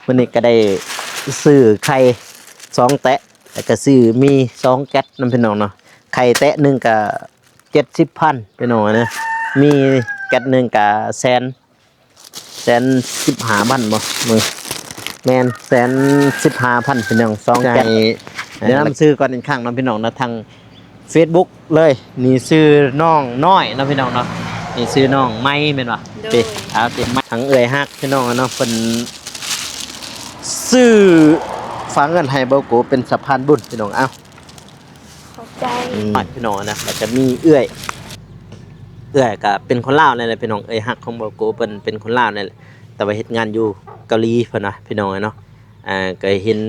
มื้อนี้ก็ได้ซื้อไข่2แตะแล้วก็ซื้อมี2แก๊สนำพี่น้องเนาะไข่แตะนึงก็70,000พี่น้องนะมีแก๊สนึงก็115,000บ่มึงแม่น115,000พี่น้อง2แก๊สเดี๋ยวนำซื้อก่อนอีกครั้งนำพี่น้องนะทาง Facebook เลยนี่ซื้อน้องน้อยนะพี่น้องเนาะนี่ซื้อน้องไม้แม่นบ่ติเอาติไม้ทั้งเอื้อยฮักพี่น้องเนาะเพิ่นซื้อฝากเงินให้เบาโกเป็นสะพานบุญพี่น้องเอ้าขอบใจพี่น้องนะแล้วก็มีเอื้อยก็เป็นคนลาวนั่นแหละพี่น้องเอื้อยฮักของเบาโกเป็นคนลาวนั่นแหละแต่ว่าเฮ็ดงานอยู่เกาหลีเพิ่นน่ะพี่น้องเนาะก็เห็น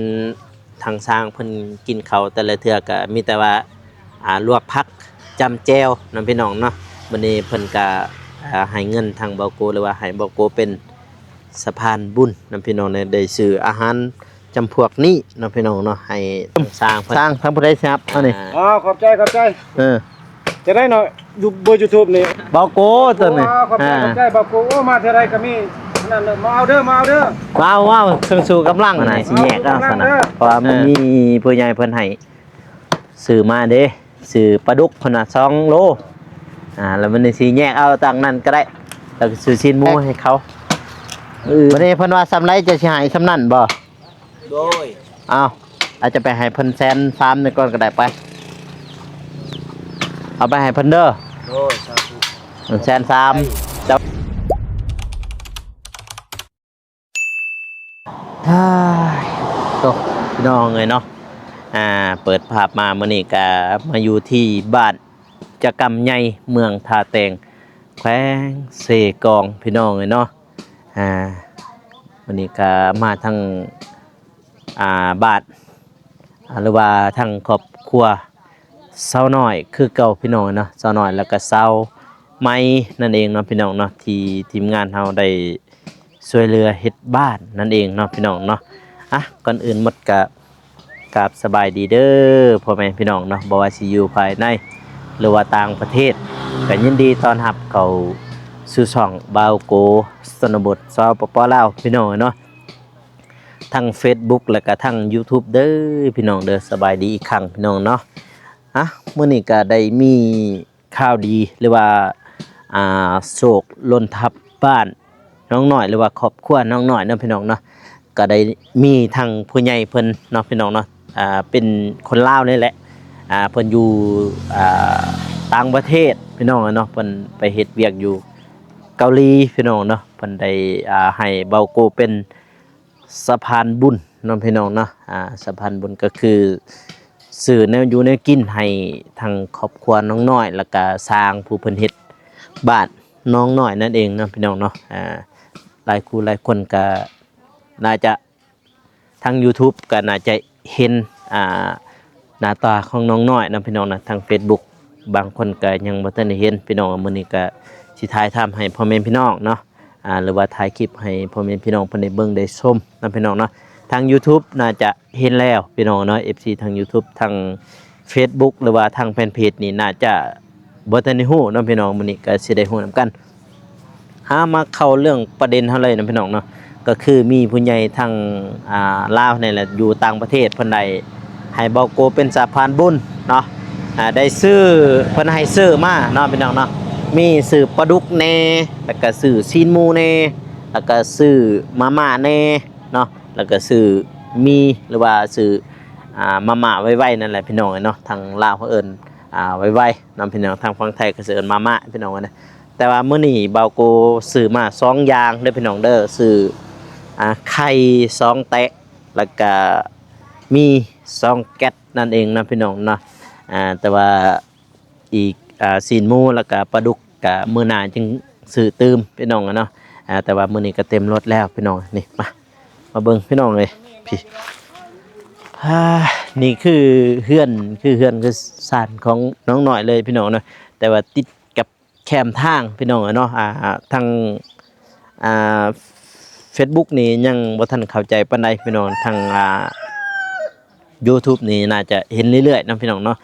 ทางสร้างเพิ่นกินข้าวแต่ละเทื่อก็มีแต่ว่าลวกผักจำแจ่วนำพี่น้องเนาะมื้อนี้เพิ่นก็ให้เงินทางเบาโกหรือว่าให้เบาโกเป็นสะพานบุญนำพี่น้องได้ซื้ออาหารจำพวกนี้นำพี่น้องเนาะให้สร้างทางผู้ใดครับเอานี่ขอบใจจะได้หน่อยอยู่บน YouTube นี่เบาโกตัวนี้ขอบใจเบาโกโอ้มาเท่าไรก็มีนั่นมาเอาเด้อว้าวเครื่องสู้กำลังน่ะสิแยกเอาซะนะเพราะว่ามันมีผู้ใหญ่เพิ่นให้ซื้อมาเด้ซื้อปลาดุกเพิ่นน่ะ2โลแล้วมันสิแยกเอาต่างนั้นก็ได้แล้วก็ซื้อชิ้นหมูให้เขาวันนี้เพิ่นว่าซำไรจะสิให้ซำนั้นบ่โดยอ้าวอาจจะไปให้เพิ่น130,000นี่ก่อนก็ได้ไปเอาไปให้เพิ่นเด้อโดยสาธุ130,000เจ้าตกพี่น้องเลยเนาะเปิดภาพมามื้อนี้ก็มาอยู่ที่บ้านจักรใหญ่เมืองท่าแตงแขวงเสกองพี่น้องเลยเนาะมื้อนี้ก็มาทางบ้านหรือว่าทางครอบครัวเซาน้อยคือเก่าพี่น้องเนาะเซาน้อยแล้วก็เซาไม้นั่นเองเนาะพี่น้องเนาะที่ทีมงานเฮาได้ช่วยเหลือเฮ็ดบ้านนั่นเองเนาะพี่น้องเนาะก่อนอื่นหมดกับสบายดีเด้อพ่อแม่พี่น้องเนาะบ่ว่าสิอยู่ภายในหรือว่าต่างประเทศก็ยินดีต้อนรับเข้าสู่ช่องบาวโกชนบทสปปลาวพี่น้องเนาะทั้ง Facebook แล้วก็ทั้ง YouTube เด้อพี่น้องเด้อสบายดีอีกครั้งพี่น้องเนาะมื้อนี้ก็ได้มีข่าวดีหรือว่าโศกล้นทับบ้านน้องน้อยหรือว่าครอบครัวน้องน้อยเนาะพี่น้องเนาะก็ได้มีทางผู้ใหญ่เพิ่นเนาะพี่น้องเนาะเป็นคนลาวนี่แหละเพิ่นอยู่ต่างประเทศพี่น้องเนาะเพิ่นไปเฮ็ดเวียกอยู่เกาหลีพี่น้องเนาะเพิ่นได้ให้เบาโกเป็นสะพานบุญเนาะพี่น้องเนาะสะพานบุญก็คือสื่อแนวอยู่แนวกินให้ทางครอบครัวน้องน้อยแล้วก็สร้างผู้เพิ่นเฮ็ดบ้านน้องน้อยนั่นเองเนาะพี่น้องเนาะหลายคู่หลายคนก็น่าจะทาง YouTube ก็น่าจะเห็นหน้าตาของน้องน้อยนะพี่น้องนะทาง Facebook บางคนก็ยังบ่ทันได้เห็นพี่น้องมื้อนี้ก็สิถ่ายทำให้พ่อแม่พี่น้องเนาะหรือว่าถ่ายคลิปให้พ่อแม่พี่น้องเพิ่นได้เบิ่งได้ชมนะพี่น้องเนาะทาง YouTube น่าจะเห็นแล้วพี่น้องเนาะ FC ทาง YouTube ทาง Facebook หรือว่าทางแฟนเพจนี่น่าจะบ่ทันได้ฮู้เนาะพี่น้องมื้อนี้ก็สิได้ฮู้นำกันมาเข้าเรื่องประเด็นเฮาเลยนะพี่น้องเนาะก็คือมีผู้ใหญ่ทางลาวนี่แหละอยู่ต่างประเทศเพิ่นได้ให้เบาโกเป็นสะพานบุญเนาะได้ซื้อเพิ่นให้ซื้อมาเนาะพี่น้องเนาะมีซื้อปลาดุกแน่แล้วก็ซื้อซีนหมูแน่แล้วก็ซื้อมาม่าแน่เนาะแล้วก็ซื้อมีหรือว่าซื้อมาม่าไว้ๆนั่นแหละพี่น้องเนาะทางลาวเขาเอิ้นไว้ๆนำพี่น้องทางฝั่งไทยก็สิเอิ้นมาม่าพี่น้องนะแต่ว่ามื้อนี้เบาโกซื้อมา2อย่างเด้อพี่น้องเด้อซื้อไข่2แตะแล้วก็มี2แก๊สนั่นเองนะพี่น้องเนาะแต่ว่าอีกซีนหมูแล้วก็ปลาดุกก็มื้อหน้าจึงซื้อตื่มพี่น้องเนาะแต่ว่ามื้อนี้ก็เต็มรถแล้วพี่น้องนี่มาเบิ่งพี่น้องเลยพี่นี่คือเฮือนคือสานของน้องหน่อยเลยพี่น้องเนาะแต่ว่าติดกับแคมทางพี่น้องเนาะทางFacebook นี่ยังบ่ทันเข้าใจปานใดพี่น้องทางYouTube นี่น่าจะเห็นเรื่อยๆนะพี่น้องเนาะ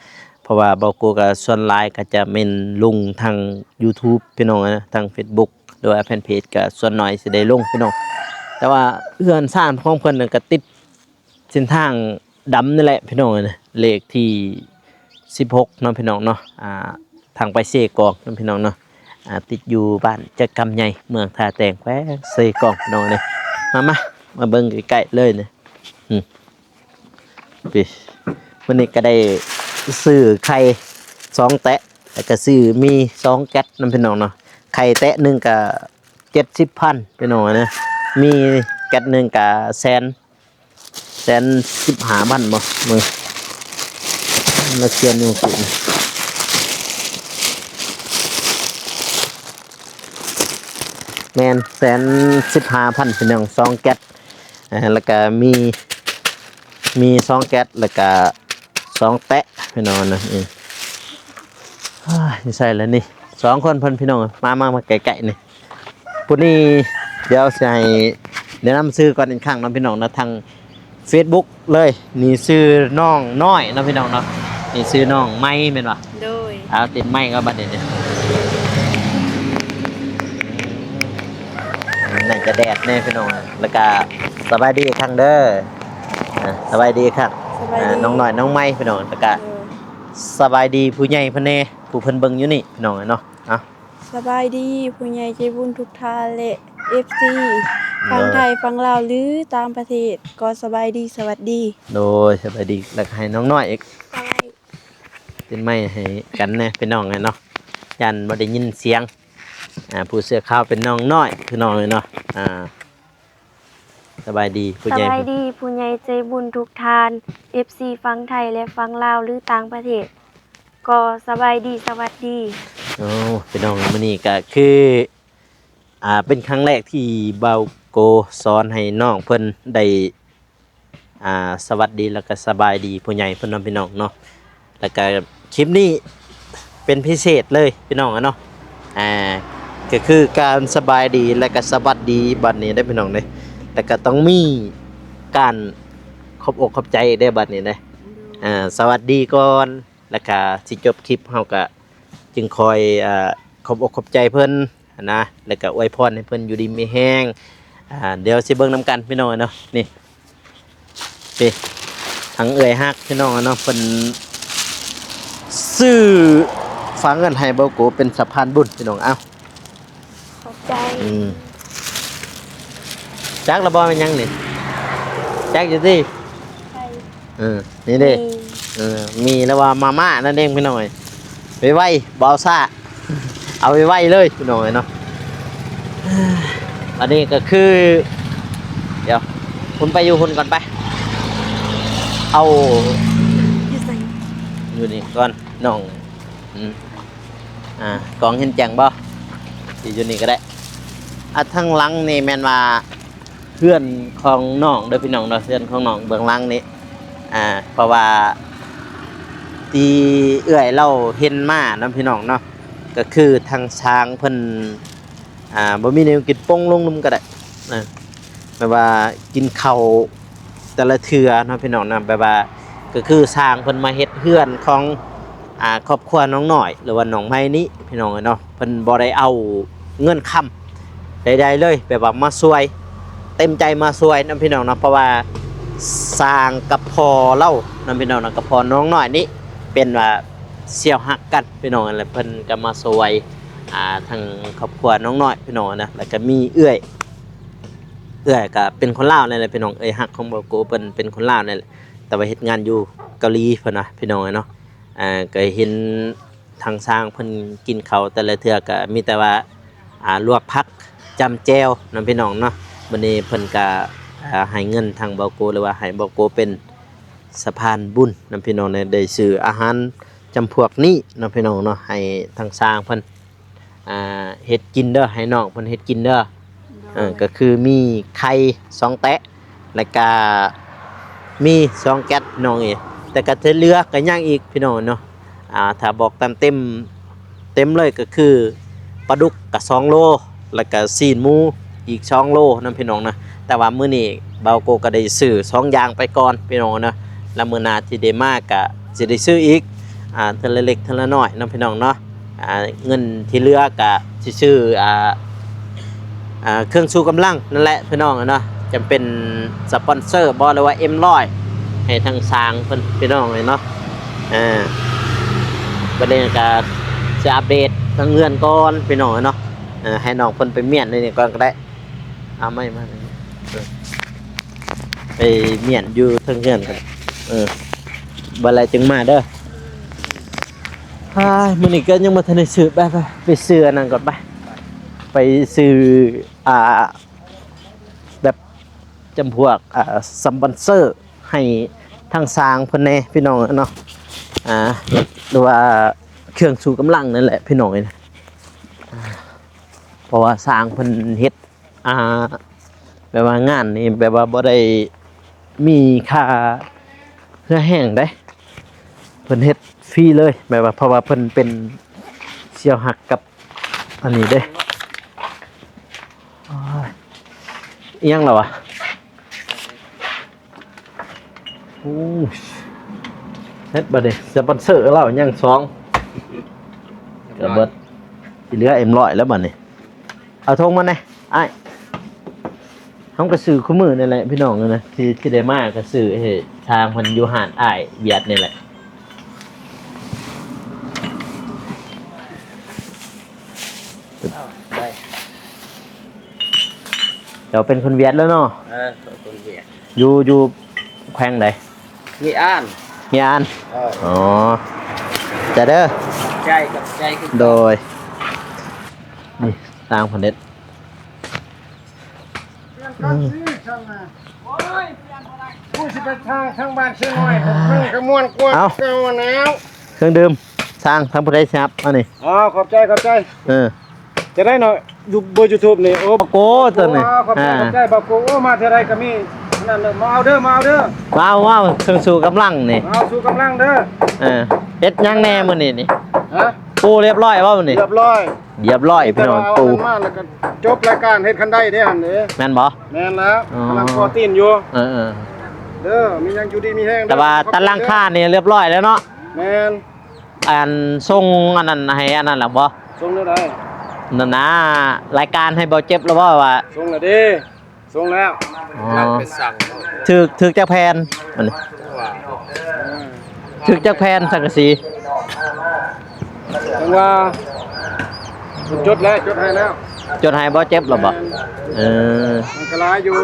เพราะว่าเบาโกก็ส่วนหลายก็จะเป็นลงทาง YouTube พี่น้องนะทาง Facebook หรือว่าแฟนเพจก็ส่วนน้อยสิได้ลงพี่น้องแต่ แต่ว่าเอื้อนซ่านของเพิ่นน่ะก็ติดเส้นทางดำนี่แหละพี่น้องเอ้ยเลขที่16เนาะพี่น้องเนาะทางไปเซกองเนาะพี่น้องเนาะติดอยู่บ้านจักรใหญ่เมืองท่าแตงแขวงเซกองพี่น้องเลยมาเบิ่งใกล้ๆเลยเนี่ยพี่วันนี้ก็ได้ซื้อไข่2แตะแล้วก็ซื้อมี2แก๊สนำพี่น้องเนาะไข่แตะหนึงก็70,000พี่น้องนะมีแก๊สหนึงก็115,000บ่มึงมาเขียนอยู่สิแม่น115,000พี่น้อง2แก๊สแล้วก็มี2แก๊สแล้วก็2แตะพี่น้องนะนี่ใส่แล้วนี่2คนเพิ่นพี่น้องมาไกลๆนี่ผู้นี้เดี๋ยวสิให้แนะนำชื่อก่อนอีกครั้งนะพี่น้องนะทาง Facebook เลยนี่ชื่อน้องน้อยนะพี่น้องเนาะนี่ชื่อน้องไม้แม่นบ่โดยติดไม้ก็บัดนี้น่าจะแดดแน่พี่น้องแล้วก็สบายดีครั้งเด้อสบายดีครับน้องหน่อยน้องไม้พี่น้องแล้วก็สบายดีผู้ใหญ่เพิ่นแน่ผู้เพิ่นเบิ่งอยู่นี่พี่น้องเนาะสบายดีผู้ใหญ่ใจบุญทุกท่านและ FC ฟังไทยฟังลาวหรือต่างประเทศก็สบายดีสวัสดีโดยสบายดีแล้วก็ให้น้องน้อยอีกเป็นไม้ให้กันแน่พี่น้องเนาะยันบ่ได้ยินเสียงผู้เสื้อขาวเป็นน้องน้อยพี่น้องเลยเนาะสบายดีผู้ใหญ่สบายดีผู้ใหญ่ใจบุญทุกท่าน FC ฟังไทยและฟังลาวหรือต่างประเทศก็สบายดีสวัสดีพี่น้องมื้อนี้ก็คือเป็นครั้งแรกที่เบาโกสอนให้น้องเพิ่นได้สวัสดีแล้วก็สบายดีผู้ใหญ่เพิ่นพี่น้องเนาะแล้วก็คลิปนี้เป็นพิเศษเลยพี่น้องเนาะก็คือการสบายดีและก็สวัสดีบัดนี้ได้พี่น้องเด้แต่ก็ต้องมีการขอบอกขอบใจได้บัดนี้เด้สวัสดีก่อนแล้วก็สิจบคลิปเฮาก็จึงคอยขอบอกขอบใจเพิ่นนะแล้วก็อวยพรให้เพิ่นอยู่ดีมีแห้งเดี๋ยวสิเบิ่งนำกันพี่น้องเนาะนี่ทั้งเอ่ยฮักพี่น้องเนาะเพิ่นซื้อฝากเงินให้เบาโกเป็นสะพานบุญพี่น้องขอบใจจักระบอเป็นยังนี่จักอยู่ที่นี่ดิมีแล้วว่ามาม่านั่นเองพี่น้อยไปไว้บอซ่าเอาไปไว้เลยพี่น้อยเนาะอันนี้ก็คือเดี๋ยวคุณไปอยู่คุณก่อนไปเอาอยู่นี่ก่อนน้องกองเห็นจังบ่อยู่นี่ก็ได้ทั้งหลังนี่แม่นว่าเพื่อนของน้องเด้อพี่น้องเนาะเพื่อนของน้องเบื้องหลังนี้เพราะว่าที่เอื้อยเล่าเห็นมานํพี่น้องเนาะก็คือทางช้างเพิ่นบ่มีแนวกินป้งลงนุ่มก็ได้แบบว่ากินข้าวแต่ละเทื่อเนาะพี่น้องนะแบบว่าก็คือช้างเพิ่นมาเฮ็ดเฮือนของครอบครัวน้องน้อยหรือว่าน้องไม้นี้พี่น้องเนาะเพิ่นบ่ได้เอาเงินค้ำใดๆเลยแบบว่ามาช่วยเต็มใจมาช่วยนะพี่น้องนะเพราะว่าสร้างกับพ่อเล่านะพี่น้องนะกับพ่อน้องน้อยนี้เป็นว่าเสี่ยวหักกันพี่น้องอะไรเพิ่นก็มาช่วยทางครอบครัวน้องน้อยพี่น้องนะแล้วก็มีเอื้อยก็เป็นคนลาวนั่นแหละพี่น้องเอ้ยฮักของบ่โกเพิ่นเป็นคนลาวนั่นแหละแต่ว่าเฮ็ดงานอยู่เกาหลีเพิ่นนะพี่น้องเนาะก็เห็นทางสร้างเพิ่นกินข้าวแต่ละเทื่อก็มีแต่ว่าลวกผักจำแจ่วนํพี่น้องเนาะวันนี้เพิ่นก็ให้เงินทางเบาโกหรือว่าให้เบาโกเป็นสะพานบุญนํพี่น้องได้ซื้ออาหารจำพวกนี้นํพี่น้องเนาะให้ทางสร้างเพิ่นเฮ็ดกินเด้อให้น้องเพิ่นเฮ็ดกินเด้อก็คือมีไข่2แตะแล้วก็มี2แก๊สน้องแต่ก็จะเหลือก็ยังอีกพี่น้องเนาะถ้าบอกตามเต็มเลยก็คือปลาดุกก็2โลแล้วก็ซีนหมูอีก2โลนำพี่น้องนะแต่ว่ามื้อนี้เบาโกก็ได้ซื้อ2อย่างไปก่อนพี่น้องนะแล้วมื้อหน้าที่ได้มาก็สิได้ซื้ออีกเท่าละเล็กเท่าละน้อยนำพี่น้องเนาะเงินที่เหลือก็สิซื้อเครื่องชูกำลังนั่นแหละพี่น้องเนาะ จำเป็นสปอนเซอร์บ่หรือว่า M100 ให้ทางสร้างเพิ่นพี่น้องเลยเนาะประเด็นก็จะอัปเดตทางเงินก่อนพี่น้องเนาะให้น้องเพิ่นไปเมียนนี่ก่อนก็ได้เอาไม่มาไปเมียนอยู่ทางเงินกันบ่อะไรจึงมาเด้อมื้อนี้ก็ยังบ่ทันได้ซื้อไปซื้ออันนั้นก่อนไปซื้อแบบจำพวกสปอนเซอร์ให้ทางสร้างเพิ่นแน่พี่น้องเนาะหรือว่าเครื่องสูบกำลังนั่นแหละพี่น้องนะเพราะว่าสร้างเพิ่นเฮ็ดแบบว่างานนี่แบบว่าบ่ได้มีค่าเพื่อแห้งได้เพิ่นเฮ็ดฟรีเลยแบบว่าเพราะว่าเพิ่นเป็นเสี่ยวหักกับอันนี้เด้อีหยังล่ะวะโอ้เฮ็ดบ่ได้สปอนเซอร์เรายัง2ก็เบิดสิเหลือ M100 แล้วบัดนี้เอาธงมาแน่อ้ายเฮาก็ซื้อคู่มือนั่นแหละพี่น้องนะที่ได้มาก็ซื้อให้ทางเพิ่นอยู่หาดอ้ายเวียดนี่แหละเดี๋ยวเป็นคนเวียดแล้วเนาะคนเวียดอยู่แขวงใดมีอ่านอ๋อจะเด้อใจคือโดยนี่ตามคนเด็ดผู้สิไปทางบ้านเชียงใหม่มันกระมวลกวนเก่าแล้วเครื่องดื่มสร้างทางผู้ใดครับอันนี้ขอบใจจะได้หน่อยดูเบอร์ YouTube นี่โอ้โกตัวนี้ขอบใจบักโกมาเท่าไรก็มีนั่นมาเอาเด้อว้าวเครื่องสูบกำลังนี่เอาสู่กำลังเด้อเฮ็ดยังแน่มื้อนี้นี่ฮะปูเรียบร้อยบ่มื้อนี้เรียบร้อยพี่น้องปูมาแล้วก็จบรายการเฮ็ดคันได้เด้หั่นเด้แม่นบ่แม่นแล้วกำลังพอตีนอยู่เด้อมียังอยู่ดีมีแห้งแต่ว่าตารางค่านี่เรียบร้อยแล้วเนาะแม่นส่งอันนั้นให้อันนั้นล่ะบ่ส่งได้ นั่นนะรายการให้บ่เจ็บแล้วบ่ว่าส่งแล้วดิส่งแล้วไปสั่งถึกจักแผ่นมันถึกจักแผ่นสังกะสีจังว่าจดให้แล้วจดให้บ่เจ็บหรอบ่มันก็หลายอยู่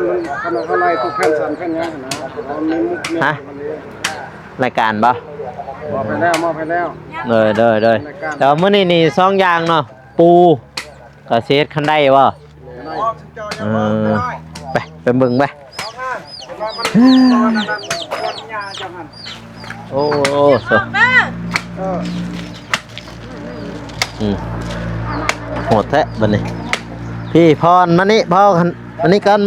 ขนาดเท่าไรทุกแผ่นสั่นแผ่นหยังนะฮะรายการบ่มอบไปแล้วเลยแต่ว่ามื้อนี้นี่2อย่างเนาะปูก็เฮ็ดคันได้บ่ไปเบิ่งไปโอ้โหโหดแท้บัดนี้พี่พรมานี่พ่อมานี่กัน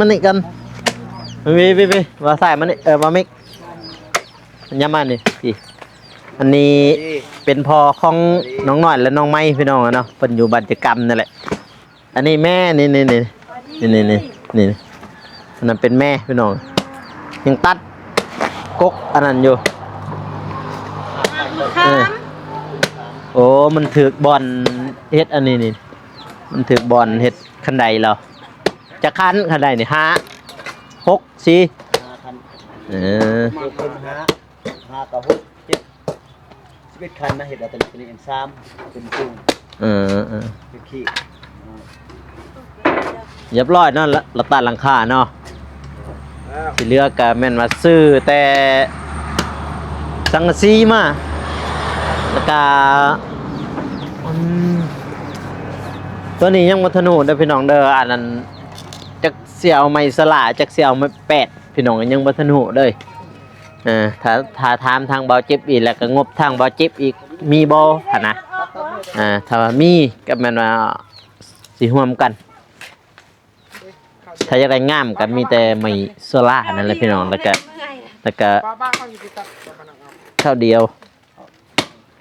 พี่ว่าใส่มานี่มามิกย้ำมานี่พี่อันนี้เป็นพ่อของน้องหน่อยและน้องไม้พี่น้องเนาะเพิ่นอยู่บ้านจักรรมนั่นแหละอันนี้แม่นี่อันนั้นเป็นแม่พี่น้องยังตัดกกอันนั้นอยู่โอ้มันถือบอลเฮ็ดอันนี้นี่มันถือบอลเฮ็ดคันใดเราจะคันใดนี่5 6 4กับ6 7 11คันนะเฮ็ดเอาตัวนี้3เป็นกุ้งเป็นขี้เรียบร้อยเนาะละตัดหลังคาเนาะสิเหลือก็แม่นว่าซื้อแต่สังกะสีมาแล้วก็ตัวนี้ยังบ่ทันฮู้เด้อพี่น้องเด้ออันนั้นจักเสี่ยวไม้สลาจักเสี่ยวไม้แปดพี่น้องยังบ่ทันฮู้เด้อถ้าถามทางเบาจิบอีกแล้วก็งบทางเบาจิบอีกมีบ่หั่นนะถ้าว่ามีก็แม่นว่าสิร่วมกันถ้าอยากได้งามก็มีแต่ไม้โซล่านั่นแหละพี่น้องแล้วก็เท่าเดียว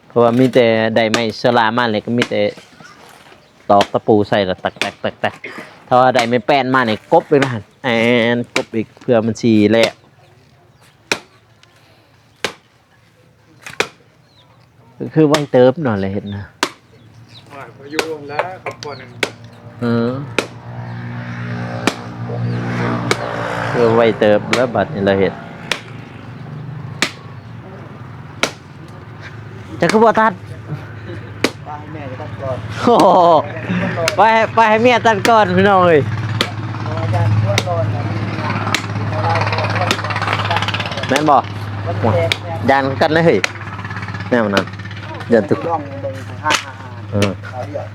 เพราะว่ามีแต่ได้ไม้โซล่ามาเลยก็มีแต่ตอกตะปูใส่แล้วตักถ้าว่าได้ไม้แป้นมาเนี่ยกบอีกนะกบอีกเพื่อมันสิแหละคือไว้เติมหน่อยเลยเห็นนะพออยู่แล้วขอบคุณ ไว้เติบแล้วบัดนี้เราเห็นจะคือบ่ตัด ป้าให้แม่จะตัดก่อน โอ้โหไปให้เมียตัดก่อนพี่น้องเอ้ย อาจารย์ชวนรอนนะ แม่นบ่ยันกันเลยเฮ้ยแนวนั้นยันทุก ลองเบิ่งห้าเอาเดียว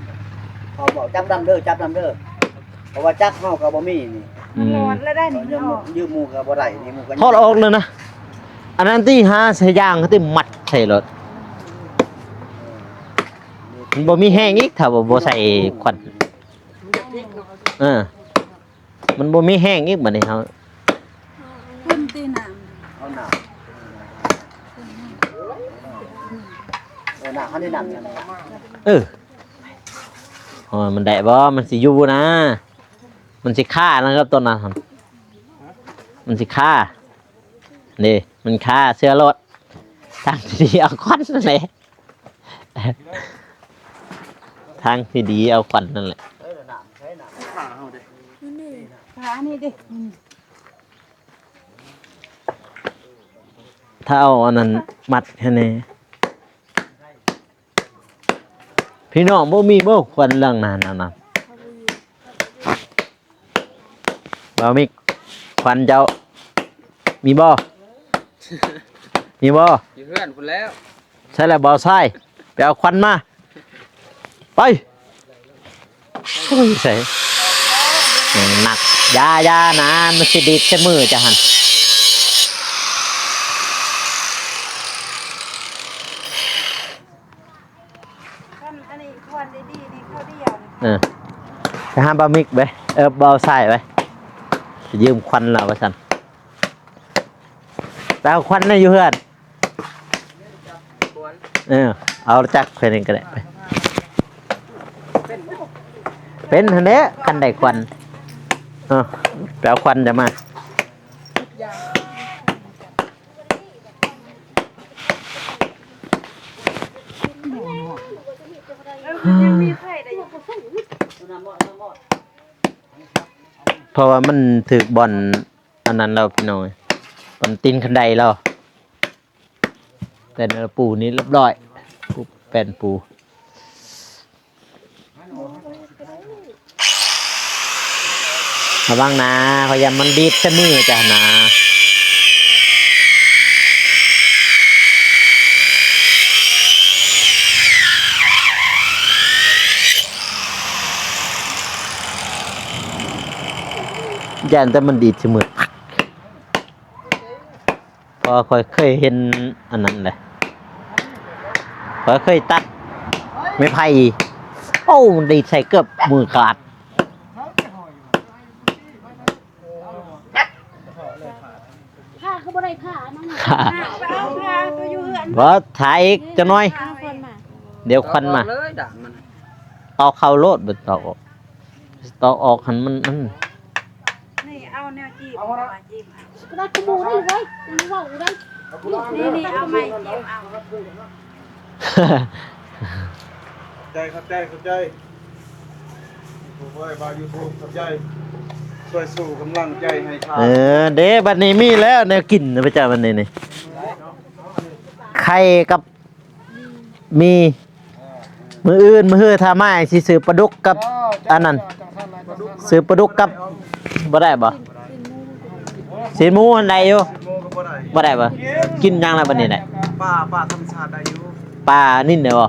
เขาบอกจับดำเด้อจับดำเด้อเพราะว่าจักเฮาก็บ่มีนี่ ร้อนแล้วได้นี่เรื่อง ยืมหมู่ก็บ่ได้นี่หมู่ก็ ถอดออกเลยนะอันนั้นที่หาใส่ยางเขาที่มัดใส่รถมันบ่มีแห้งอีกถ้าบ่ใส่ควันมันบ่มีแห้งอีกบัดนี้เฮา ขึ้นตีน้ำ เอาหน้าหน้าเขาได้ดำยังไง มันได้บ่มันสิอยู่นะมันสิฆ่านะครับต้นนั้นครับมันสิฆ่านี่มันฆ่าเสื้อรถทางที่ดีเอาควันนั่นแหละทางที่ดีเอาควันนั่นแหละ หน้าใช้หน้าขาเฮาเด้ ขานี่ดิ ถ้าเอาอันนั้นมัดแค่นี้พี่น้องบ่มีบ่ควันเรื่องนั้นอันนั้นบ่มีควันเจ้ามีบ่มีบ่ อยู่เพื่อนคุณแล้ว ใช่แล้วบ่ใช่ไปเอาควันมาไปโอ้ยใส่หนักยานะมันสิดีดใส่มือจ้ะหั่น อันนี้ควันดีนี่ข้าวเดียว ไปหาบะมิกไปเบาใส่ไปยืมควันเราไปสั่นไปเอาควันนะอยู่เพื่อนเอาจักรเพลงก็ได้ไปเป็นทันเนี้ยกันได้ควันไปเอาควันจะมาเพราะว่ามันถือบอลอันนั้นเราพี่น้อยบอลตีนคันไดเราแต่เนื้อปูนี้เรียบร้อยปูแป้นปูระวังนะพยายามมันดีดใส่มือจ้ะนะยันแต่มันดีดเสมอพอค่อยเคยเห็นอันนั้นเลยพอเคยตัดไม่ไผ่โอ้มันดีดใส่เกือบมือขาด ขาคือบ่ได้ขานั่น ขาด เอาขาตัวอยู่เหือน ว่าถ่ายอีกจะน้อย เอาคนมา เดี๋ยวควันมา เลยด่านมัน เอาเข้าโลดบนตอกออกตอกออกหันมันนี่เอาแนวจีบมาจีบก็ได้ขโมยได้ไว้ยังว่าอยู่ได้นี่เอาไม้จีบเอา เข้าใจผมว่าบายูทูบเข้าใจช่วยสู้กำลังใจให้ชา เด้บัดนี้มีแล้วแนวกินนะพระเจ้าบัดนี้นี่ไข่กับมีมืออื่นมือฮือทาไม้สิซื้อปลาดุกกับอันนั้นซื้อปลาดุกกับบ่ได้บ่สีหมูอันใดอยู่ โมก็บ่ได้ บ่ได้บ่กินยังล่ะบัดนี้ได้ ป้าธรรมชาติได้อยู่ ปลานิ่นเด้อบ่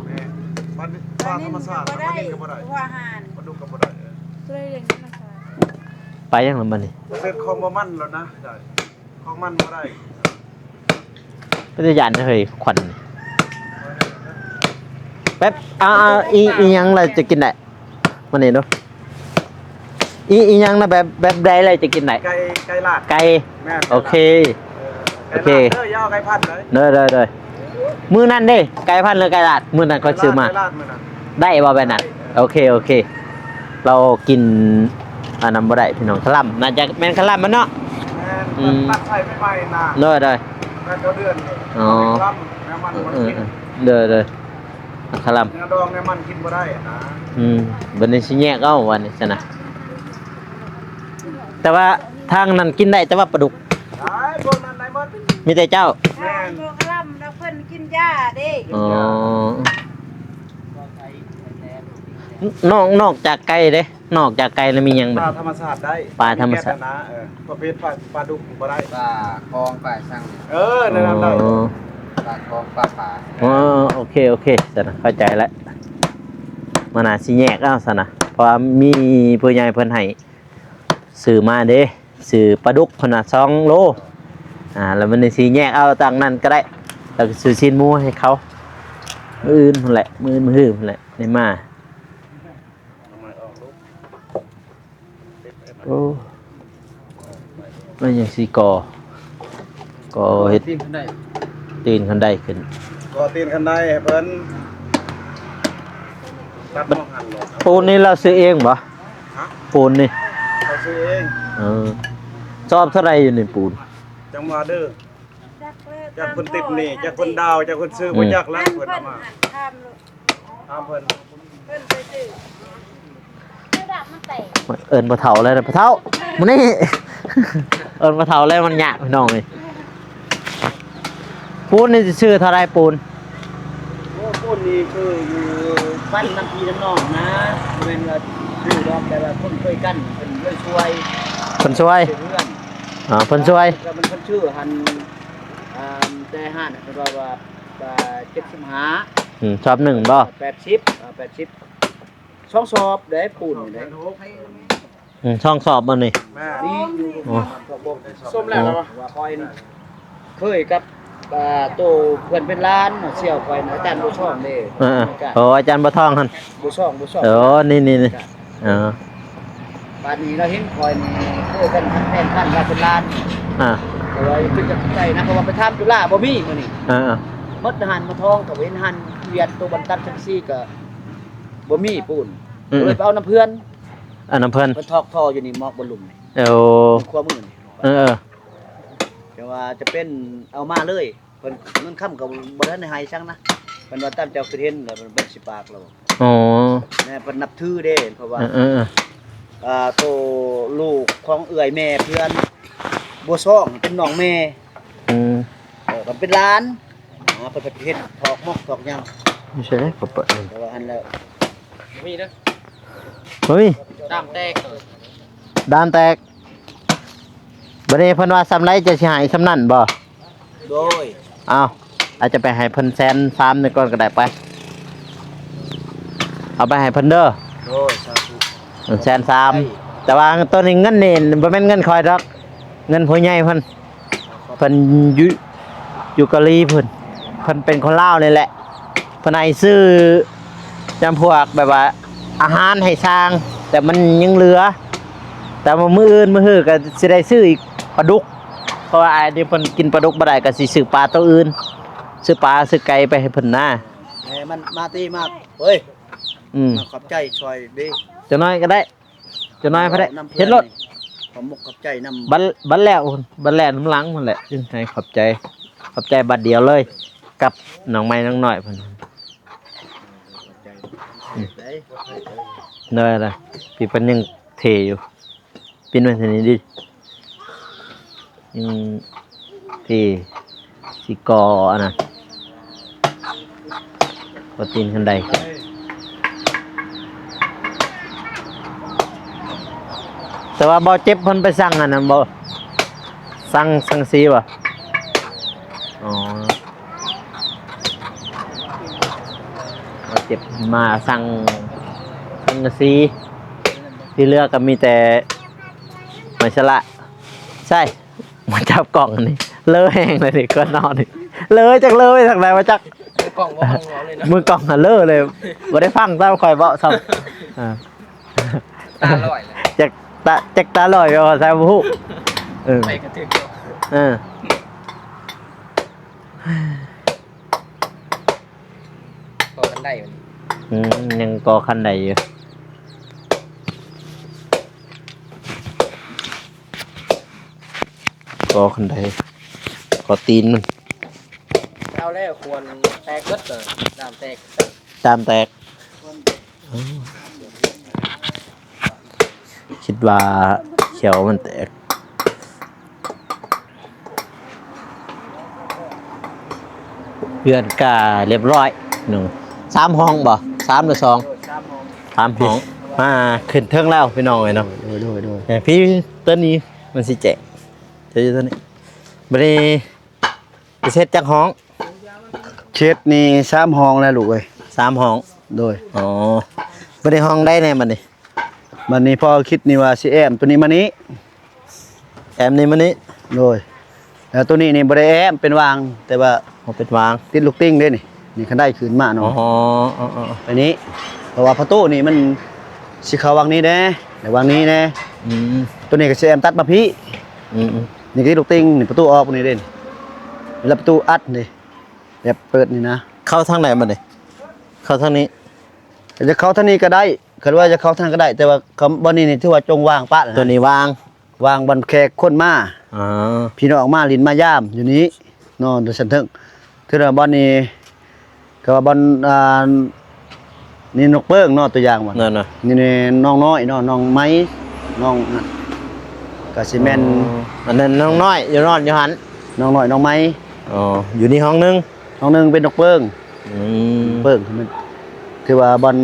ป้าธรรมชาติ บ่ ป้า ได้ นี่ก็บ่ได้ หัวหาน ปลาดุกก็บ่ได้ ก็เลยเรียนกันนะคะ ไปยังล่ะบัดนี้ เสร็จของบ่มันแล้วนะได้ของมันบ่ได้ ก็จะยานเฮ้ยควันนี่แป๊บอีหยังล่ะจะกินได้มานี่ดูอีหยังนะแบบใดล่ะจะกินได้ ไก่ลาด ไก่ แม่ โอเค โอเค เด้อย่อไก่พันเลย เด้อมื้อนั้นเด้ไก่พันธุ์หรือไก่ลาดมื้อนั้นเขาซื้อมา ไก่ลาดมื้อนั้น ได้บ่แบบนั้นโอเคเรากินอันนั้นบ่ได้พี่น้องคลั่มน่าจะแม่นคลั่มมันเนาะ แม่ตัดใส่ไม่ไหม้นะ เด้อ แม่ก็เดือน อ๋อ ครับแม่มันบ่กิน เด้อคลั่ม เนื้อดองแม่มันกินบ่ได้นะ บัดนี้สิแยกเอาวันนี้ซะนะแต่ว่า ทางนั้นกินได้แต่ว่าปลาดุก ไอ้พวกนั้นไหนหมด มีแต่เจ้า แม่นบ่กล่ำแล้วเพิ่นกินยาเด้ อ๋อนอกจากไก่เด้นอกจากไก่แล้วมีหยัง ป บ่ ลาธรรมชาติได้ ปลาธรรมชาติ แค่นั้นนะประเภทปลาดุกบ่ได้ ปลาคลองปลาช่าง นั่นได้ อ๋อ ปลาคลองปลาป่า อ๋อโอเคสนะเข้าใจแล้วมันน่าสิแยกเอาซะนะเพราะว่ามีผู้ใหญ่เพิ่นให้ซื้อมาเด้ซื้อปลาดุกเพิ่นน่ะ2โลแล้วมันสิแยกเอาต่างนั้นก็ได้แล้วก็ซื้อชิ้นหมูให้เขามื้ออื่นพุ่นแหละมื้อพุ่นแหละได้มาโอ้มันยังสิก่อเฮ็ด ทีมขึ้นได้ ตีนคันได้ขึ้น ก็ตีนคันได้ให้เพิ่นตัดมองหันหรอก ปูนนี่เราซื้อเองบ่ ฮะ ปูนนี่ เขาซื้อเอง ชอบเท่าไรอยู่ในปูน จังหวะเด้อ จักเลิก จากคนติดนี่จากคนดาวจากคนซื้อบ่อยากแล้ว นั่น เพิ่น เพิ่ เอา น มา หันทำลูก ตามเพิ่น เพิ่นไปซื้อระดับมันแตก เอิญปลาเถาเลยนะปลาเถามันนี่ เอิญปลาเถาเลยมันหยาบพี่น้องเลยปูนนี่จะชื่อเท่าไรปูน โอ้คนนี้คืออยู่บ้านน้ำพีน้ำนองนะเป็นว่าอยู่ดอกแต่ว่าคนเคยกันเป็นเลยช่วย คนช่วย เพื่อน คนช่วย ก็มันคนชื่อหันแต่ห้านเป็นว่า75 ชอบหนึ่งบ่ 80 ช่องสอบได้ปูนได้ ช่องสอบมันนี่ แม่ นี่อยู่ อ๋อ ส้มแล้วเหรอวะ ว่าคอยนี่เคยกับโตเพื่อนเป็นล้านเสี่ยวคอยนะอาจารย์บุช่องเด้ โอ้อาจารย์ปลาทองฮัน บุช่อง นี่อ๋อ ป่านนี้เราเห็นคอยนี่เคยกันทั้งแผ่นพันว่าเป็นล้าน แต่ว่าขึ้นจากใจนะเพราะว่าไปทำจุฬาบ่มีมื้อนี้มดหันมาทองกับเว้นหันเวียนตัวบรรทัดจังซี่ก็บ่มีปูนก็เลยไปเอาน้ำเพื่อน อันน้ำเพิ่น มันทอกทออยู่นี่มอกบ่ลุ่มนี่ ขั้วมือนี่แต่ว่าจะเป็นเอามาเลยเพิ่นเงินค่ำก็บ่ทันได้ให้ซังนะเพิ่นว่าตามเจ้าคือเห็นแล้วมันเป็นสิปากแล้ว อ๋อ แม่เพิ่นนับถือเด้เพราะว่าโตลูกของเอื้อยแม่เพื่อนบ่ซ่องเป็นน้องแม่มันเป็นร้านเปิดเฮ็ดถอกมอกถอกยัง ไม่ใช่เลยเปิด แต่ว่าหันแล้ว มีเด้อ เฮ้ย ดามแตก ด้านแตกบัดนี้เพิ่นว่าซ้ำไรจะสิหายซ้ำนั่นบ่ โดย อ้าวอาจจะไปให้เพิ่นแสน3นี่ก่อนก็ได้ไปเอาไปให้เพิ่นเด้อ โดยสาธุ แสน3แต่ว่าตัวนี้เงินนี่บ่แม่นเงินคอยดอกเงินผู้ใหญ่เพิ่นอยู่เกาหลีเพิ่นเป็นคนลาวนี่แหละเพิ่นให้ซื้อจำพวกแบบว่าอาหารให้สร้าง แต่มันยังเหลือ แต่ว่ามื้ออื่นมื้อฮื้อก็สิได้ซื้ออีกปลาดุกเพราะว่าอันนี้เพิ่นกินปลาดุกบ่ได้ก็สิซื้อปลาตัวอื่นซื้อปลาซื้อไก่ไปให้เพิ่นนะ มันมาตีมากเฮ้ย มา ขอบใจช่วยดิ จะน้อยก็ได้จะน้อยพอได้เฮ็ดรถ ขอมุกขอบใจนำ บัดแล้วบัดแล้วน้ำหลังมันแหละจึงให้ขอบใจบัดเดียวเลย กับน้องไม้น้องน้อยเพิ่น ได้ เด้อล่ะพี่เพิ่นยังเทอยู่ปินไว้เท่านี้ดิยังเทสิกออันน่ะก็ตีนคันใดแต่ว่าบ่เจ็บเพิ่นไปสั่งอันนั้นบ่สั่งซีบ่อ๋อบ่เจ็บมาสั่งซีที่เหลือก็มีแต่ไม้สละใช่มาจับกล่องอันนี้เลอะแห้งเลยนี่ก็นอนนี่เลอะจักเลอะไปทางไหนมาจัก กล่องบ่ห้องเราเลยนะ มือกล่องน่ะเลอะเลยบ่ได้ฟังตามข่อยเว้าซ้ำ ตาลอยเลย จักตาลอยไปว่าใส่บ่ฮู้ ไปกระถึก พอกันได้อยู่ ยังก่อคันใดอยู่ก่อคันใดก่อตีนมัน เอาแล้วควรแตกเบิดเลยดามแตก ตามแตกคิดว่าเขียวมันแตก เพื่อนกาเรียบร้อยหนึ่ง3 ห้องบ่3หรือ2 3 ห้องมาขึ้นเทิงแล้วพี่น้องเลยเนาะ โดย แต่พี่ตัวนี้มันสิแจะอยู่ตัวนี้บัดนี้สิเฮ็ดจักห้อง เช็ดนี่3ห้องแล้วลูกเอ้ย 3 ห้อง โดย อ๋อบัดนี้ห้องได้แน่บัดนี้ วันนี้พ่อคิดนี่ว่าสิแอมตัวนี้มานี้ แอมนี่มันนี้ โดยแล้วตัวนี้นี่บ่ได้แอมเป็นวางแต่ว่า เอาเป็นวาง ติดลูกติ้งเด้นี่คันได้คืนมา อ๋อ เนาะ อ๋อ อันนี้เพราะว่าประตูนี่มันสิเข้าวางนี้แน่แต่วางนี้แน่ อืม ตัวนี้ก็สิแอมตัดมาพี่ อืม นี่ก็ลูกติ้งนี่ประตูออกนี่เด้นี่แล้วประตูอัดนี่แบบเปิดนี่นะ เข้าทางไหนบัดนี้เข้าทางนี้ จะเข้าทางนี้ก็ได้คันว่าจะเข้าทางก็ได้ แต่ว่าคำบ่นี้นี่ถือว่าจงวางปะนะ ตัวนี้วาง วางบนแขกคนมา อ๋อ พี่น้องมาลินมายามอยู่นี้นอนโดยสันเทิงถือว่าบ่นี้ก็ว่าบ่นี่นกเปิ้งเนาะตัวอย่างว่า นั่นน่ะ นี่น้องน้อยเนาะน้องไม้น้องนั่นก็สิแม่น อันนั้นน้องน้อยอยู่นอนอยู่หัน น้องน้อยน้องไม้ อ๋ออยู่นี่ห้องนึง น้องหนึงเป็นนกเปิ้ง อืม เปิ้งมันถือว่าบอล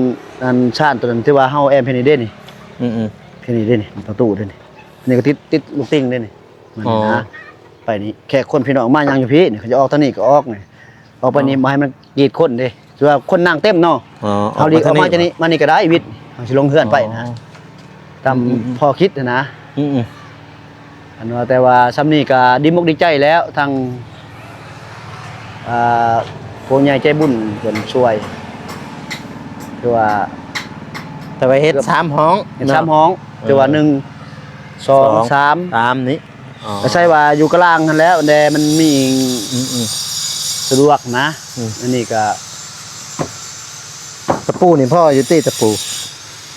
อันชาติตัวนั้นถือว่าเฮาแอมเพนิเด้นี่ อืม เพนิเด้นี่ประตูเด้นี่นี่ก็ติดลูกติ้งเด้นี่มัน อ๋อ นะไปนี่แขกคนพี่น้องมายังอยู่พี่นี่เขาจะออกทางนี้ก็ออกนี่ออกไปนี่บ่ให้มันกีดคนเด้ถือว่าคนนั่งเต็มเนาะ อ๋อ เฮาดีออกมาจากนี้มานี่ก็ได้วิทย์เฮาสิลงเฮือนไปนะตามพอคิดนะ อืม อันว่าแต่ว่าซ้ำนี่ก็ดีมกดีใจแล้วทางผู้ใหญ่ใจบุญเพิ่นช่วยคือว่า แต่ไปเฮ็ด3 ห้อง เป็น3ห้องแต่ว่า1 2 3 3นี้อ๋อ ก็ใช่ว่าอยู่กลางนั่นแล้วแต่มันมี อืม สะดวกนะ อืม อันนี้ก็ ตะปูนี่พ่ออยู่ตีตะปู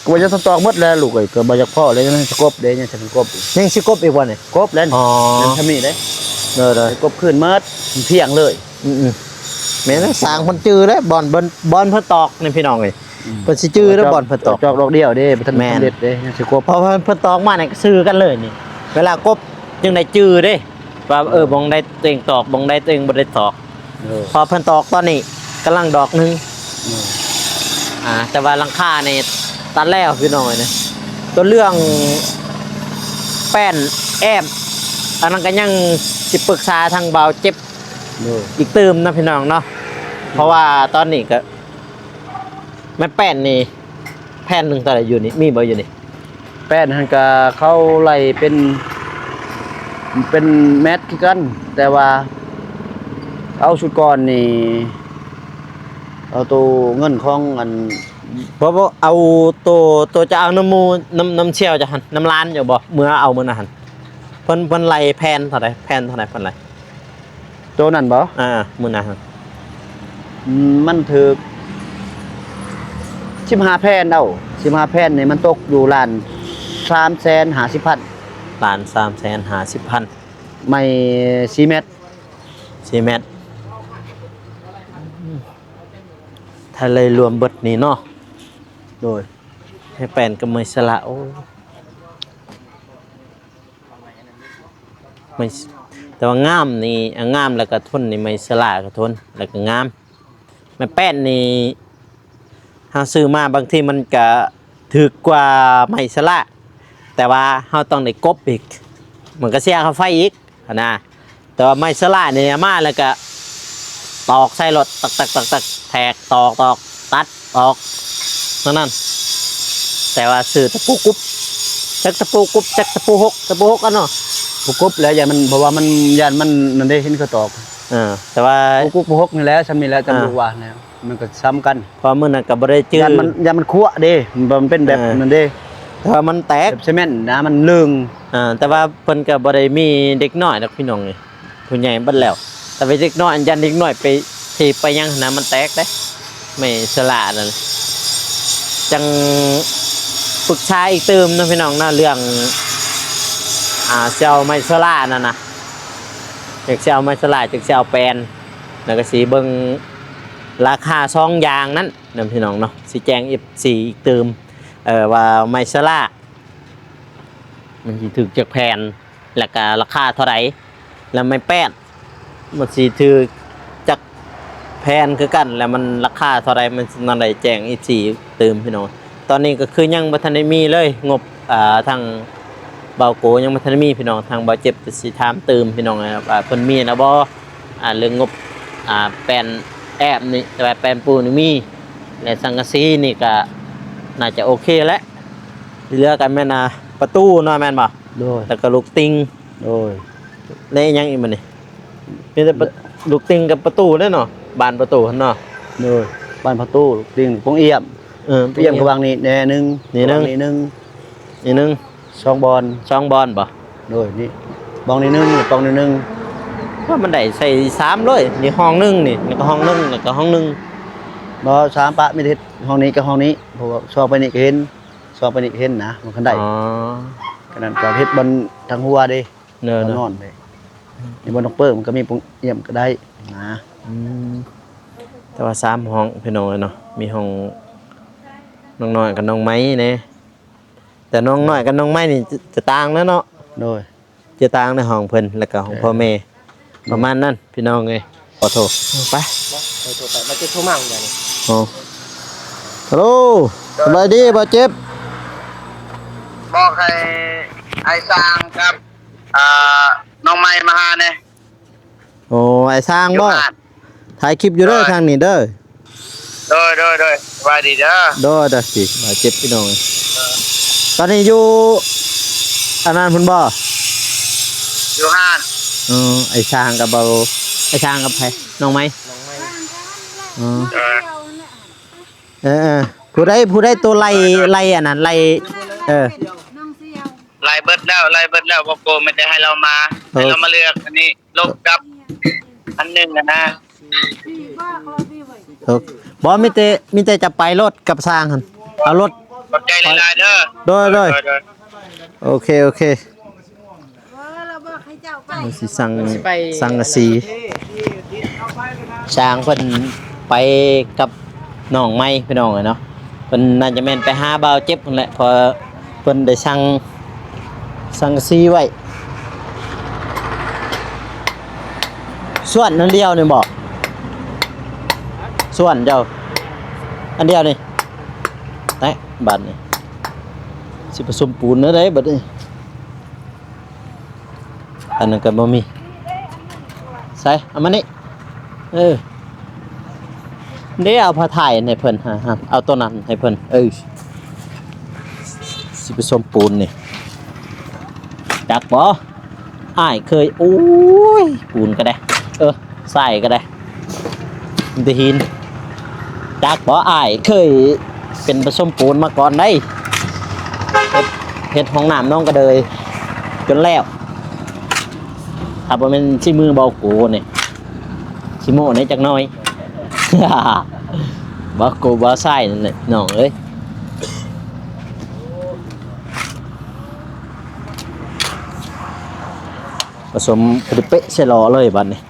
ก็ว่าจะสตอกหมดแล้วลูกเอ้ยก็บ่อยากพ่อเลยนะสกบเด้ยังจะเป็นกบอีก ยังสิกบอีกวันนี่ กบแล้ว อ๋อ นั่นทำนี่เด้ เด้อ กบขึ้นหมดเพียงเลย แม่นสร้างคนจื้อแล้วบอลเพิ่นตอกนี่พี่น้องเอ้ยเพิ่นสิจื้อแล้วบอลเพิ่นตอก จอกดอกเดียวเด้บ่ทัน แม่น สำเร็จเด้ยังสิกบ เพราะว่าเพิ่นตอกมาเนี่ยก็ซื้อกันเลยนี่ เวลากบจึงได้จื้อเด้ว่าบองได้ตัวเองตอกบองได้ตัวเองบ่ได้ตอก พอเพิ่นตอกตอนนี้กำลังดอกหนึงแต่ว่าหลังคานี่ตัดแล้วพี่น้องเอ้ยนะตัวเรื่องแป้นแอมอันนั้นก็ยังสิปรึกษาทางเบาเจ็บอีกเติมนะพี่น้องเนาะเพราะว่าตอนนี้ก็แม่แป้นนี่แผ่นหนึงเท่าไหร่อยู่นี่มีบ่อยู่นี่ แป้นหันก็เข้าไล่เป็นแมทคือกัน แต่ว่าเอาชุดก่อนนี่เอาตัวเงินของอัน เพราะว่าเอาตัวจะเอาน้ำมูน้ำเชี่ยวจะหันน้ำร้านอยู่บ่เมื่อเอามื้อน่ะหันเพิ่นไล่แผ่นเท่าไหร่แผ่นเท่าไหร่เพิ่นไล่ ตัวนั้นบ่ มื้อน่ะหัน มันถึก15แผ่นเอา15แผ่นนี่มันตกอยู่ล้าน350,000 ล้าน350,000 ไม่4เมตร 4 เมตรถ้าเลยรวมเบิดนี่เนาะ โดย ให้แป้นกับไม้สละโอ้ไม่แต่ว่างามนี่งามแล้วก็ทนนี่ไม้สละก็ทนแล้วก็งามไม้แป้นนี่หาซื้อมาบางทีมันก็ถูกกว่าไม้สละแต่ว่าเฮาต้องได้กบอีกมันก็เสียค่าไฟอีกนะแต่ว่าไม้สละนี่มาแล้วก็ตอกใส่รถตักแทกตอกตัดออกนั่นแต่ว่าซื้อตะปูกุ๊บจักตะปูกุ๊บจักตะปูหกกันเนาะ บุกบแล้วอย่ามันเพราะว่ามันยันมันนั่นได้เห็นเขาตอก แต่ว่า บุกบนี่แหล้วซ้ำนี่แหล้วจำดูว่าแล้วมันก็ซ้ำกัน พอมื้อนั้นก็บ่ได้จื้อ ยันมันคั่วเด้มันเป็นแบบนั้นเด้ แต่ว่ามันแตก แบบซีเมนต์นะมันลึง แต่ว่าเพิ่นก็บ่ได้มีเด็กน้อยนักพี่น้องนี่ผู้ใหญ่เบิดแล้ว แต่ไปเด็กน้อยอันยันเด็กน้อยไปที่ไปยังนะมันแตกเด้ไม่สละนั่นจังปรึกษาอีกเติมนะพี่น้องนะเรื่องเซลไมสละนั่นนะจากเซลไมสละจากเซลแปลนแล้วก็สีเบิ่งราคา2อย่างนั้นนำพี่น้องเนาะสิแจ้ง F4 อีกเติมว่าไมสละมันสิถึกจากแผ่นแล้วก็ราคาเท่าไหร่แล้วไม่แป้นมันสิถือจาก แพนคือกันแล้วมันราคาเท่าไรมันนั่นได้แจ้งอีกทีเติมพี่น้องตอนนี้ก็คือยังบ่ทันได้มีเลยงบทางเบาโกยังบ่ทันได้มีพี่น้องทางเบาเจ็บก็สิถามเติมพี่น้องนะครับเพิ่นมีนะบ่เรื่องงบแปลนแอบนี่แต่ว่าแปลนปูนี่มีและสังกะสีนี่ก็น่าจะโอเคแล้วเหลือกันแม่นประตูเนาะแม่นบ่ โดย แล้วก็ลูกติง โดย ได้ยังอีกมันนี่มีแต่ลูกติงกับประตูได้เนาะบานประตูหั่นเนาะ โดยบ้านประตูติงพงเอี่ยม เอี่ยมกวางนี่แน่นึง นี่นึง นี่นึง นี่นึง ช่องบอล ช่องบอลบ่ โดยนี่บองนี่นึงบองนี่นึง ว่ามันได้ใส่3เลยนี่ห้องนึงนี่แล้วก็ห้องนึงแล้วก็ห้องนึง บ่3ปะไม่ทิศห้องนี้กับห้องนี้เพราะว่าซอกไปนี่ก็เห็นซอกไปนี่ก็เห็นนะมันคันได้ อ๋อ ขนาดก็เฮ็ดบนทางหัวเด้ เนอะ นอนเลยนี่บนนกเปิ้งมันก็มีปุงเอี่ยมก็ได้นะ อืมแต่ว่า3ห้องพี่น้องเนาะมีห้องน้องน้อยกับน้องไม้เน่แต่น้องน้อยกับน้องไม้นี่จะต่างแล้วเนาะ โดย จะต่างในห้องเพิ่นแล้วก็ห้องพ่อแม่ประมาณนั้นพี่น้องเอ้ยขอโทษไป ไปตัวไปมาจะโทรมั่งอย่างนี้ โอ้ฮัลโหลสบายดีบ่เจ็บ บอกให้ไอ้สร้างครับน้องไม้มาหาเนี่ย โอ้ไอ้สร้าง อยู่ บ่ บ้าน ถ่ายคลิปอยู่เด้อทางนี้เด้อ โดยสบายดีเด้อ เด้อเด้อสิบ่เจ็บพี่น้องตอนนี้อยู่อันนั้นพุ่นบ่ อยู่ห้าน ไอ้ช้างกับเบาไอ้ช้างกับไผน้องไหม น้องไม่ อ๋อ เออ ผู้ใดตัวไล่อันนั้นไล่เออ ไล่เบิดแล้วบอกโกไม่ได้ให้เรามาให้เรามาเลือกอันนี้ลบกับอันหนึงนะ ถูกบ่มีแต่จะไปรถกับช้างหั่นเอารถ ขอบใจหลายๆเด้อ โดย โดย โอเคเราสิสั่งกะสีช้างเพิ่นไปกับน้องไม้พี่น้องเนาะเพิ่นน่าจะแม่นไปหาบ่าวเจ็บนั่นแหละเพอเพิ่นได้สั่งกะสีไว้ส่วนนั่นเดียวนี่บอกส่วนเจ้าอันเดียวนี่แตะบัดนี่สิผสมปูนเด้อบัดนี่อันนั้นก็บ่มีใส่เอามานี่เดี๋ยวเอาผ้าถ่ายให้เพิ่นฮะเอาตัวนั้นให้เพิ่นสิผสมปูนนี่จักบ่อ้ายเคยโอ้ยปูนก็ได้ใส่ก็ได้มันจะหินจักบ่อ้ายเคยเป็นผสมปูนมาก่อนได้เฮ็ดห้องน้ำน้องก็เลยจนแล้วถ้าบ่แม่นสิมือเบาโกนี่สิโม่นี่จักหน่อย บ่โกบ่ใส่นั่นแหละน้องเอ้ยผสมพอดีเป๊ะใส่ล้อเลยบัดนี้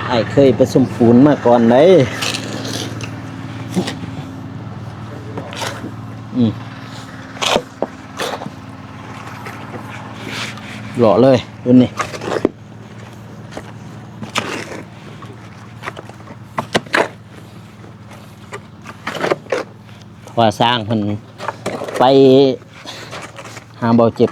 ไอ้เคยผสมปูนมาก่อนเลยหล่อเลยรุ่นนี้ว่าสร้างมันไปหาเบาเจ็บ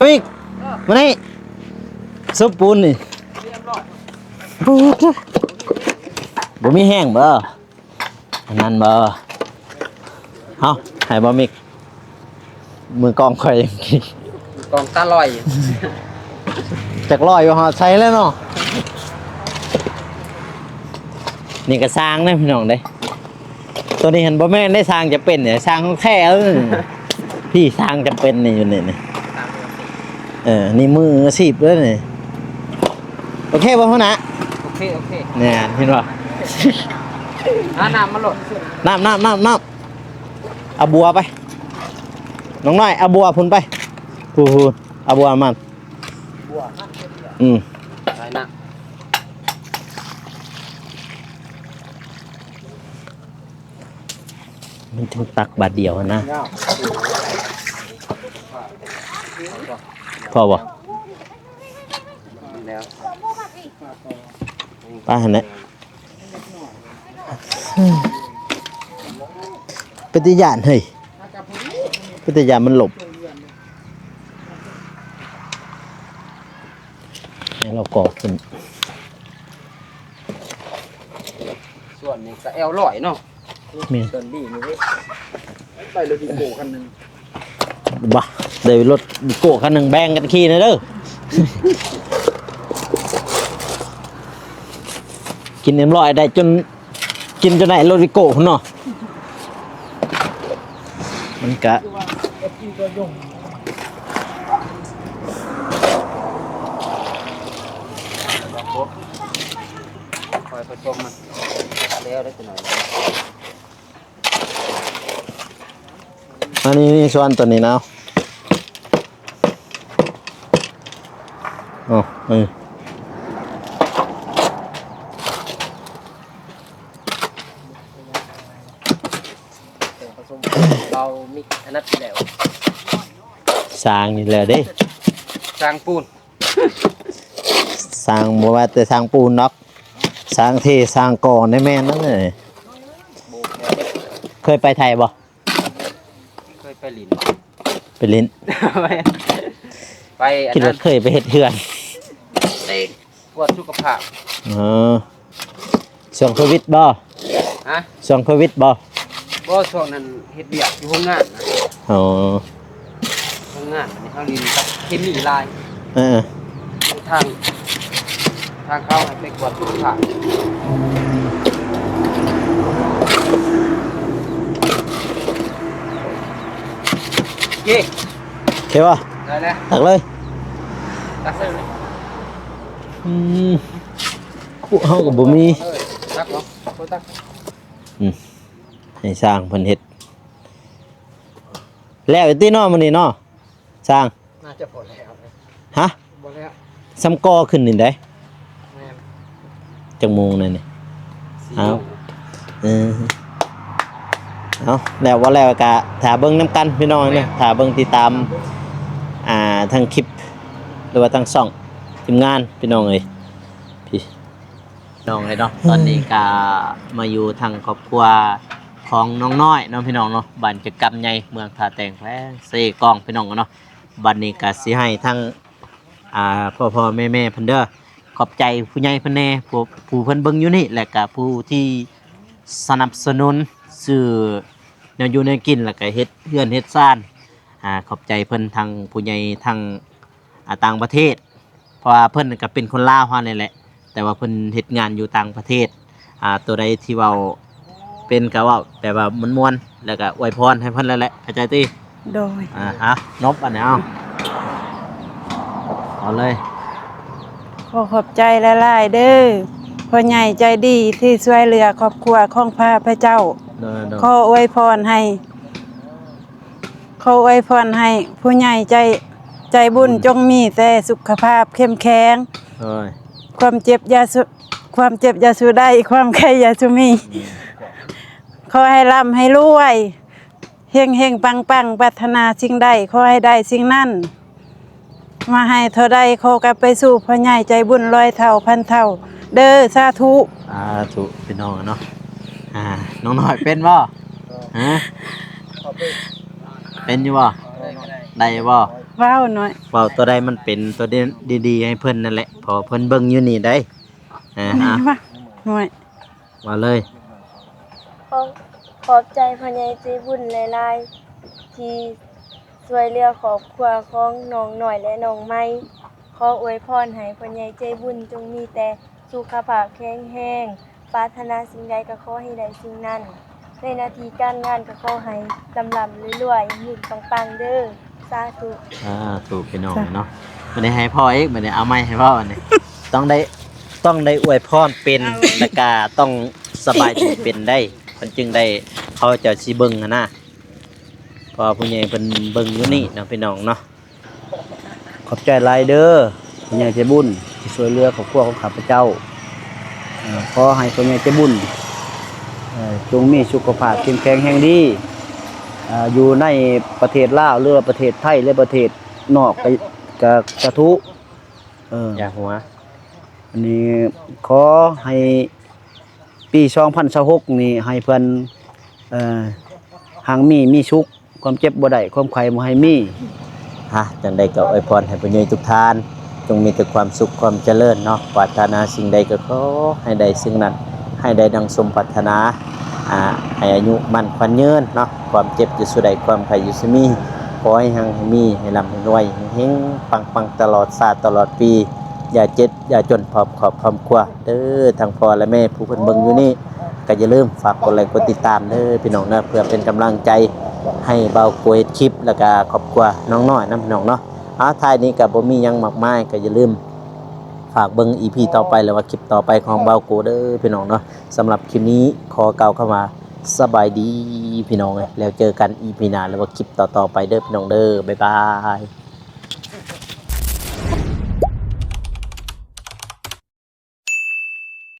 อีกมานี่ซุปปูนนี่บ่มีแห้งบ่อันนั้นบ่เฮาให้บ่มิกมือกองข่อย กองตาลอย จักร้อยอยู่ฮอดใส่แล้วเนาะนี่ก็สร้างนะพี่น้องเด้ ตัวนี้เห็นบ่แม่นได้สร้างจะเป็นเนี่ยสร้างของแท้แล้วพี่สร้างจะเป็นนี่อยู่นี่นี่นี่มืออาชีพด้วยนี่โอเคบ่พ่อนะ โอเคโอเค เนี่ยเห็นบ่ น้ำมาโหลด น้ำเอาบัวไปน้องน้อยเอาบัวพุ่นไปพูเอาบัวมัน บัว ไปนะ มันถึงตักบาทเดียวนะพอบ่ แล้ว ป้าหันเนี่ยปฏิญาณเฮ้ยปฏิญาณมันหลบให้เราก่อขึ้น ส่วนนี้ก็แอลลอยเนาะ แม่น ส่วนดีนี่เว้ยไปรถดิโก้คันหนึง บ้าเดี๋ยวรถดิโก้คันหนึ่งแบ่งกันขี่นะเด้อ กินเอ็มร้อยได้จนกินจนไหนรถดิโก้พุ่นเนาะมันกะ คอยผสมมันแล้วได้ตัวหน่อย อันนี้ส่วนตัวนี้นะอ๋อผสมเรามีอันนั้นแล้ว สร้างนี่แหละเด้ สร้างปูน สร้างบ่ว่าแต่สร้างปูนเนาะสร้างเทสร้างก่อนได้แม่นนั่นเลย โบกแล้วเด้ เคยไปไทยบ่ เคยไปลิน ไปลิ้น ไปอัน คิด นั้ ว่าน เคยไปเฮ็ดเฮือน ไปตรวจสุขภาพ อ๋อช่วงโควิดบ่ ฮะ ช่วงโควิดบ่ บ่ช่วงนั้นเฮ็ดเบียกอยู่โรงงานนะ อ๋อ โรงงานอันนี้เขาลินกับเคมีลาย เออ ทางเข้าให้ไปตรวจสุขภาพเย้ โอเคบ่ ได้แล้ว ตักเลย ตักเลย พวกเฮาก็บ่มี ตักเนาะบ่ตัก ให้สร้างเพิ่นเฮ็ดแล้วไอ้ติเนาะมื้อนี้เนาะสร้าง น่าจะพอแล้ว ฮะ บ่แล้ว ซ้ำกอขึ้นนี่ได้ แม่น จังโมงนั่นนี่ สี่ เอา เอาแล้วว่าแล้วก็ถ้าเบิ่งน้ำกันพี่น้องเนี่ยถ้าเบิ่งติดตามทางคลิปหรือว่าทางช่องทีมงานพี่น้องเอ้ยพี่น้องเอ้ยเนาะตอนนี้ก็มาอยู่ทางครอบครัวของน้องน้อยเนาะพี่น้องเนาะบ้านจักรใหญ่เมืองท่าแตงแพร่เซกองพี่น้องเนาะบัดนี้ก็สิให้ทั้งพ่อแม่เพิ่นเด้อขอบใจผู้ใหญ่เพิ่นแน่ผู้เพิ่นเบิ่งอยู่นี่และก็ผู้ที่สนับสนุนซื้อแนวอยู่แนวกินแล้วก็เฮ็ดเฮือนเฮ็ดซ่านขอบใจเพิ่นทางผู้ใหญ่ทางต่างประเทศเพราะว่าเพิ่นก็เป็นคนลาวเฮานี่แหละแต่ว่าเพิ่นเฮ็ดงานอยู่ต่างประเทศตัวใดที่เว้าเป็นก็เว้าแต่ว่ามันม่วนแล้วก็อวยพรให้เพิ่นแล้วแหละเข้าใจติ โดย นบอันนี้เอาเลย ขอขอบใจหลายๆเด้อพ่อใหญ่ใจดีที่ช่วยเหลือครอบครัวของพระพระเจ้า ขออวยพรให้ผู้ใหญ่ใจบุญจงมีแต่สุขภาพเข้มแข็งความเจ็บอย่าสู้ได้ความไข้อย่าสู้มีขอให้ร่ำให้รวยเฮงปังปรารถนาสิ่งใดขอให้ได้สิ่งนั้นมาให้เท่าใดขอกลับไปสู่พ่อใหญ่ใจบุญร้อยเท่าพันเท่าเด้อสาธุพี่น้องเนาะน้องน้อยเป็นบ่ฮะเป็นอยู่บ่ได้บ่ว้าวหน่อยว้าวตัวใดมันเป็นตัวดีๆให้เพิ่นนั่นแหละพอเพิ่นเบิ่งอยู่นี่ได้ว่าหน่อยว่าเลย ขอบใจพ่อใหญ่ใจบุญหลายๆที่ช่วยเหลือครอบครัวของน้องหน่อยและน้องไม้ขออวยพรให้พ่อใหญ่ใจบุญจงมีแต่สุขภาพแข็งแรงปรารถนาสิ่งใดก็ขอให้ได้สิ่งนั้น ในหนาทีการงานก็ขอให้ลำลำรวยๆยิ่งปังๆเด้อสาธุ ถูกพี่น้องเนาะมันได้ให้พ่อเองมันได้เอาไม้ให้พ่อเนี่ยต้องได้อวยพรเป็นแล้วก็ต้องสบายดีเป็นได้มันจึงได้เขาจะสิเบิ่งหั้นนะเพอผู้ใหญ่เพิ่นเบิ่งอยู่นี่เนาะพี่น้องเนาะ ขอบใจหลายเด้อพ่อใหญ่ใจบุญที่ช่วยเหลือครอบครัวของข้าพเจ้าขอให้พ่อใหญ่ใจบุญจงมีสุขภาพเข้มแข็งแรงดีอยู่ในประเทศลาวหรือว่าประเทศไทยหรือประเทศนอกก็สาธุอย่าหัว อันนี้ขอให้ปี2026นี่ให้เพิ่นหังมีสุขความเจ็บบ่ได้ความไข้บ่ให้มี จังใดก็อวยพรให้ผู้ใหญ่ทุกท่านจงมีแต่ความสุขความเจริญเนาะปรารถนาสิ่งใดก็ขอให้ได้สิ่งนั้นให้ได้ดังสมปรารถนาให้อายุมั่นขวัญยืนเนาะความเจ็บอยู่สุดใดความไข้อยู่สิมีขอให้หังให้มีให้ร่ำให้รวยเฮงๆปังๆตลอดชาติตลอดปีอย่าเจ็บอย่าจนพร้อมครอบครัวเด้อทั้งพ่อและแม่ผู้เพิ่นเบิ่งอยู่นี่ก็อย่าลืมฝากกดไลค์กดติดตามเด้อพี่น้องนะเพื่อเป็นกำลังใจให้เบาโกยคลิปแล้วก็ครอบครัวน้องน้อยน้ำพี่น้องเนาะท้ายนี้ก็บ่มีหยังมากมายก็อย่าลืมฝากเบิ่ง EP ต่อไปหรือว่าคลิปต่อไปของเบาโกเด้อพี่น้องเนาะสำหรับคลิปนี้ขอกล่าวเข้ามาสบายดีพี่น้องแล้วเจอกัน EP หน้าหรือว่าคลิปต่อๆไปเด้อพี่น้องเด้อบ๊ายบาย